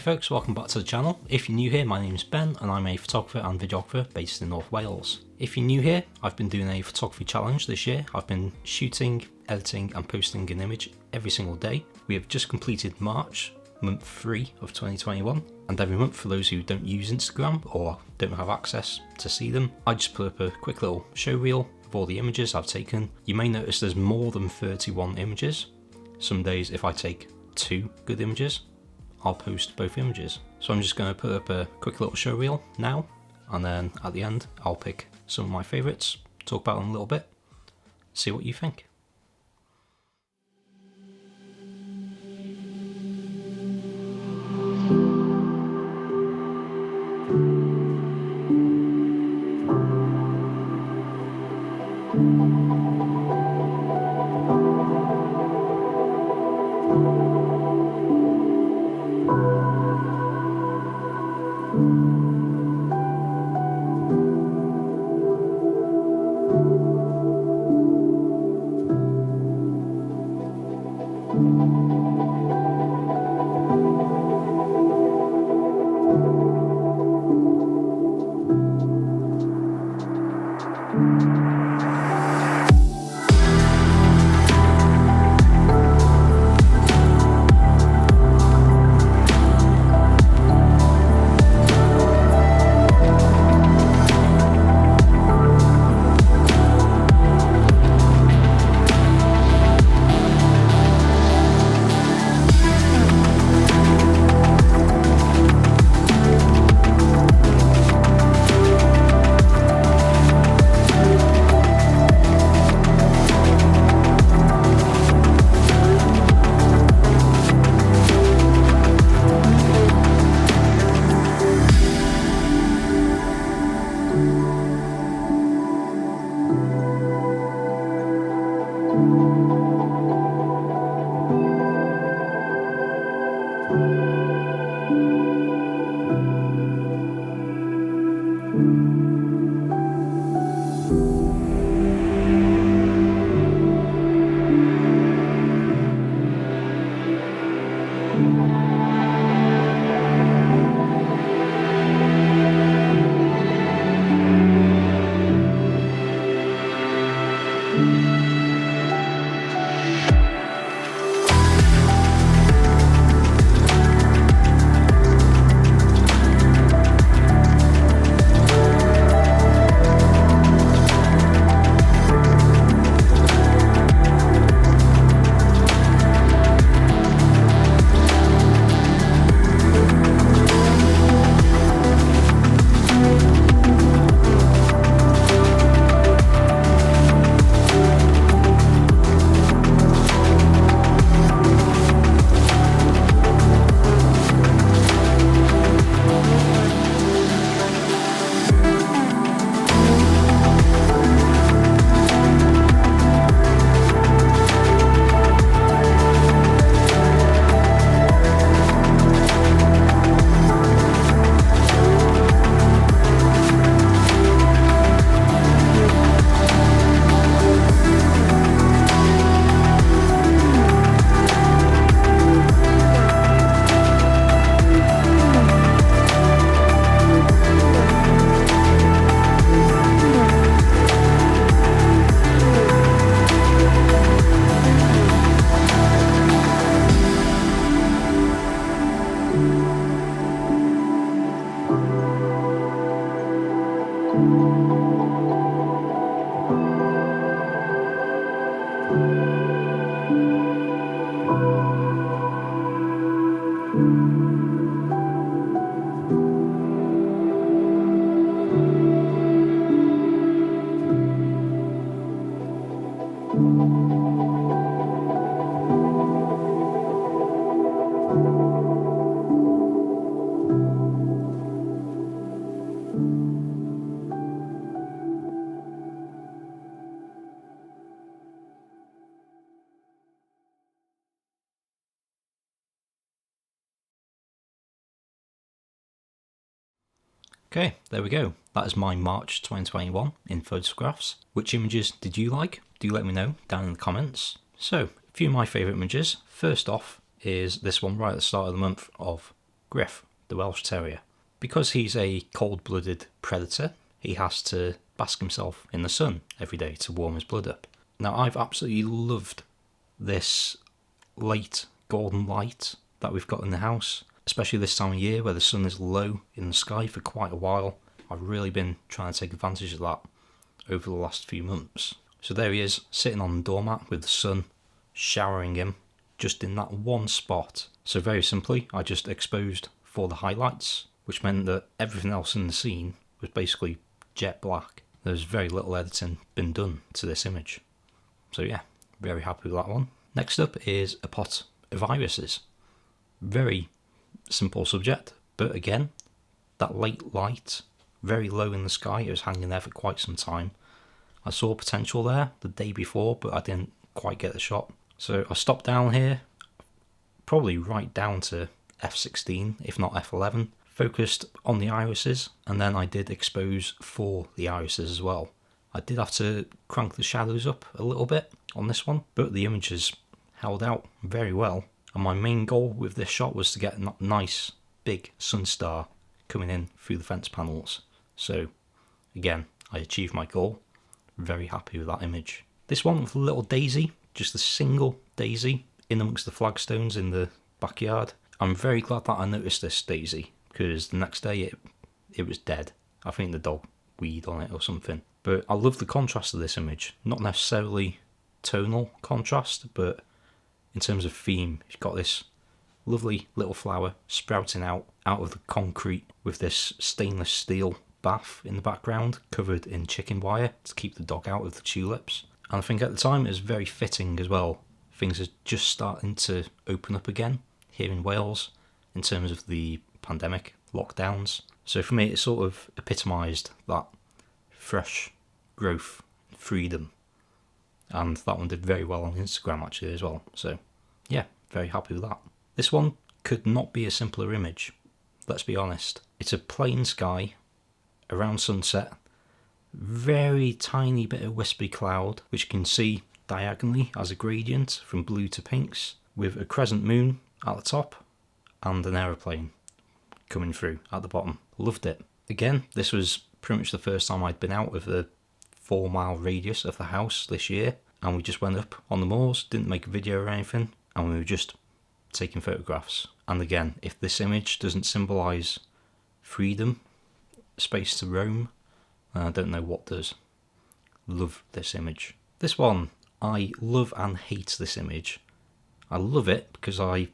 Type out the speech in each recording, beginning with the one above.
folks, welcome back to the channel. If you're new here, my name's Ben and I'm a photographer and videographer based in North Wales. If you're new here, I've been doing a photography challenge this year. I've been shooting, editing and posting an image every single day. We have just completed March, month 3 of 2021, and every month, for those who don't use Instagram or don't have access to see them, I just put up a quick little show reel of all the images I've taken. You may notice there's more than 31 images. Some days if I take 2 good images, I'll post both images. So I'm just going to put up a quick little show reel now, and then at the end I'll pick some of my favourites, talk about them a little bit, see what you think. Okay, there we go. That is my March 2021 in photographs. Which images did you like? Do let me know down in the comments. So, a few of my favourite images. First off is this one right at the start of the month of Griff, the Welsh Terrier. Because he's a cold-blooded predator, he has to bask himself in the sun every day to warm his blood up. Now, I've absolutely loved this late golden light that we've got in the house, especially this time of year where the sun is low in the sky for quite a while. I've really been trying to take advantage of that over the last few months. So there he is, sitting on the doormat with the sun showering him just in that one spot. So very simply, I just exposed for the highlights, which meant that everything else in the scene was basically jet black. There's very little editing been done to this image. So yeah, very happy with that one. Next up is a pot of irises. Very simple subject, but again, that late light, very low in the sky, it was hanging there for quite some time. I saw potential there the day before, but I didn't quite get the shot. So I stopped down here, probably right down to f16, if not f11, focused on the irises, and then I did expose for the irises as well. I did have to crank the shadows up a little bit on this one, but the images held out very well. And my main goal with this shot was to get a nice big sunstar coming in through the fence panels. So again, I achieved my goal. Very happy with that image. This one with a little daisy, just a single daisy in amongst the flagstones in the backyard. I'm very glad that I noticed this daisy, because the next day it was dead. I think the dog weed on it or something. But I love the contrast of this image. Not necessarily tonal contrast, but in terms of theme, you've got this lovely little flower sprouting out of the concrete with this stainless steel bath in the background covered in chicken wire to keep the dog out of the tulips. And I think at the time it was very fitting as well. Things are just starting to open up again here in Wales in terms of the pandemic lockdowns. So for me, it sort of epitomised that fresh growth, freedom. And that one did very well on Instagram actually as well. So yeah, very happy with that. This one could not be a simpler image, let's be honest. It's a plain sky around sunset, very tiny bit of wispy cloud, which you can see diagonally as a gradient from blue to pinks, with a crescent moon at the top and an aeroplane coming through at the bottom. Loved it. Again, this was pretty much the first time I'd been out of the 4-mile radius of the house this year, and we just went up on the moors, didn't make a video or anything, and we were just taking photographs. And again, if this image doesn't symbolise freedom, space to roam, I don't know what does. Love this image. This one, I love and hate this image. I love it because I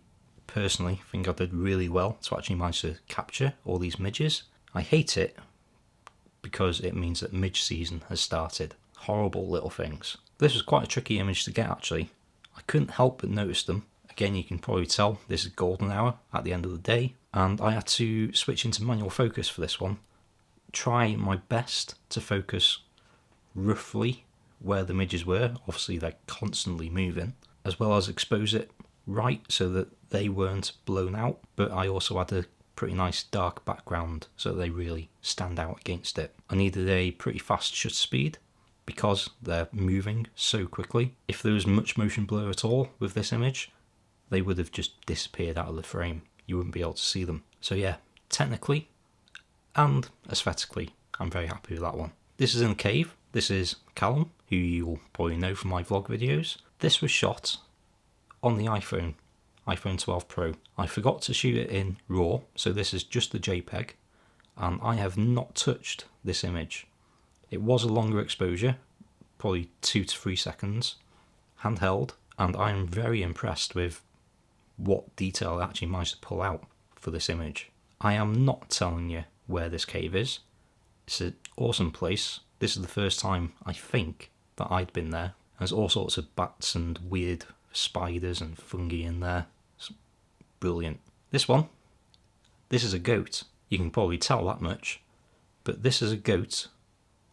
personally think I did really well to actually manage to capture all these midges. I hate it because it means that midge season has started. Horrible little things. This was quite a tricky image to get actually. I couldn't help but notice them. Again, you can probably tell this is golden hour at the end of the day, and I had to switch into manual focus for this one. Try my best to focus roughly where the midges were. Obviously they're constantly moving, as well as expose it right so that they weren't blown out, but I also had a pretty nice dark background so they really stand out against it. I needed a pretty fast shutter speed because they're moving so quickly. If there was much motion blur at all with this image, they would have just disappeared out of the frame. You wouldn't be able to see them. So yeah, technically and aesthetically, I'm very happy with that one. This is in a cave. This is Callum, who you'll probably know from my vlog videos. This was shot on the iPhone 12 Pro. I forgot to shoot it in RAW, so this is just the JPEG, and I have not touched this image. It was a longer exposure, probably 2 to 3 seconds, handheld, and I am very impressed with what detail I actually managed to pull out for this image. I am not telling you where this cave is. It's an awesome place. This is the first time, I think, that I'd been there. There's all sorts of bats and weird spiders and fungi in there. It's brilliant. This one, this is a goat. You can probably tell that much. But this is a goat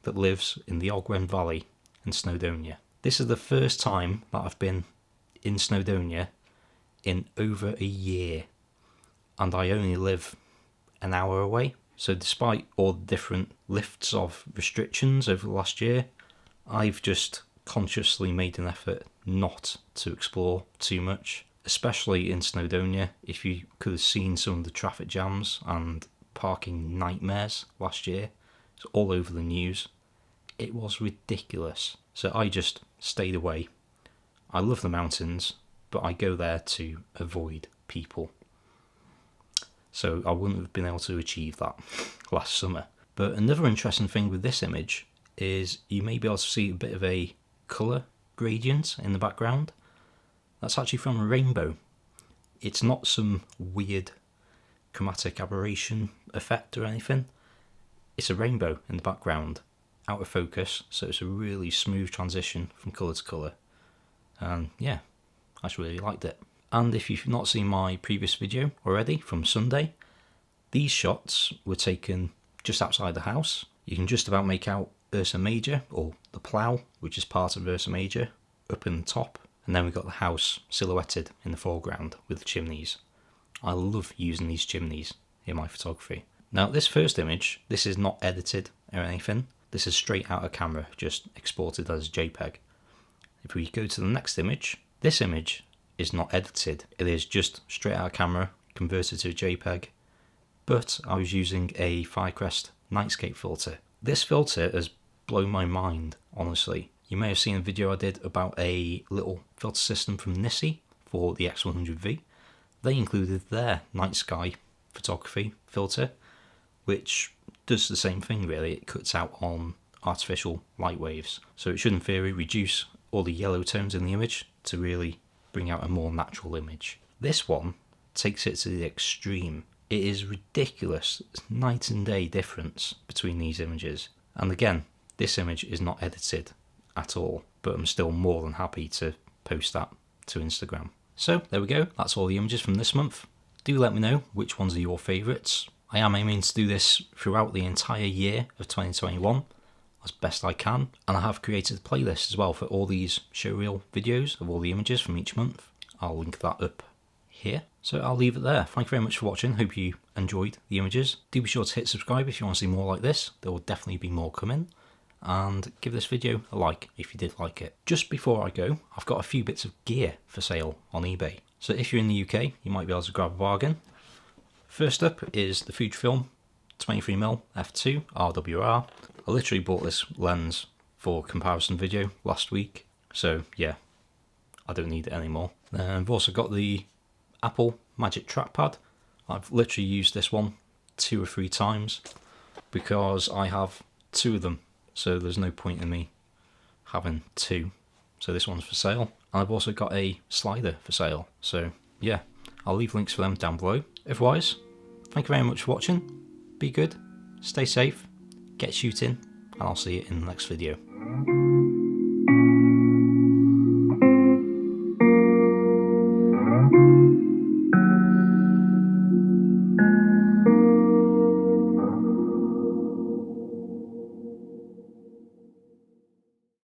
that lives in the Ogwen Valley in Snowdonia. This is the first time that I've been in Snowdonia in over a year. And I only live an hour away. So despite all the different lifts of restrictions over the last year, I've just consciously made an effort not to explore too much, especially in Snowdonia. If you could have seen some of the traffic jams and parking nightmares last year, it's all over the news. It was ridiculous. So I just stayed away. I love the mountains, but I go there to avoid people. So I wouldn't have been able to achieve that last summer. But another interesting thing with this image is you may be able to see a bit of a colour gradient in the background. That's actually from a rainbow. It's not some weird chromatic aberration effect or anything. It's a rainbow in the background, out of focus, so it's a really smooth transition from colour to colour. And yeah, I just really liked it. And if you've not seen my previous video already from Sunday, these shots were taken just outside the house. You can just about make out Ursa Major, or the plough, which is part of Ursa Major, up in the top. And then we've got the house silhouetted in the foreground with the chimneys. I love using these chimneys in my photography. Now this first image, this is not edited or anything. This is straight out of camera, just exported as JPEG. If we go to the next image, this image is not edited. It is just straight out of camera, converted to a JPEG. But I was using a Firecrest Nightscape filter. This filter has blown my mind, honestly. You may have seen a video I did about a little filter system from Nissi for the X100V. They included their night sky photography filter, which does the same thing really. It cuts out on artificial light waves. So it should in theory reduce all the yellow tones in the image to really bring out a more natural image. This one takes it to the extreme. It is ridiculous. It's night and day difference between these images. And again, this image is not edited at all, but I'm still more than happy to post that to Instagram. So there we go, that's all the images from this month. Do let me know which ones are your favourites. I am aiming to do this throughout the entire year of 2021 as best I can, and I have created a playlist as well for all these showreel videos of all the images from each month. I'll link that up here. So I'll leave it there. Thank you very much for watching. Hope you enjoyed the images. Do be sure to hit subscribe if you want to see more like this. There will definitely be more coming. And give this video a like if you did like it. Just before I go, I've got a few bits of gear for sale on eBay. So if you're in the UK, you might be able to grab a bargain. First up is the Fujifilm 23mm f2 RWR. I literally bought this lens for comparison video last week. So yeah, I don't need it anymore. I've also got the Apple Magic Trackpad. I've literally used this one 2 or 3 times because I have 2 of them. So there's no point in me having 2. So this one's for sale. And I've also got a slider for sale. So yeah, I'll leave links for them down below. Otherwise, thank you very much for watching. Be good, stay safe, get shooting, and I'll see you in the next video.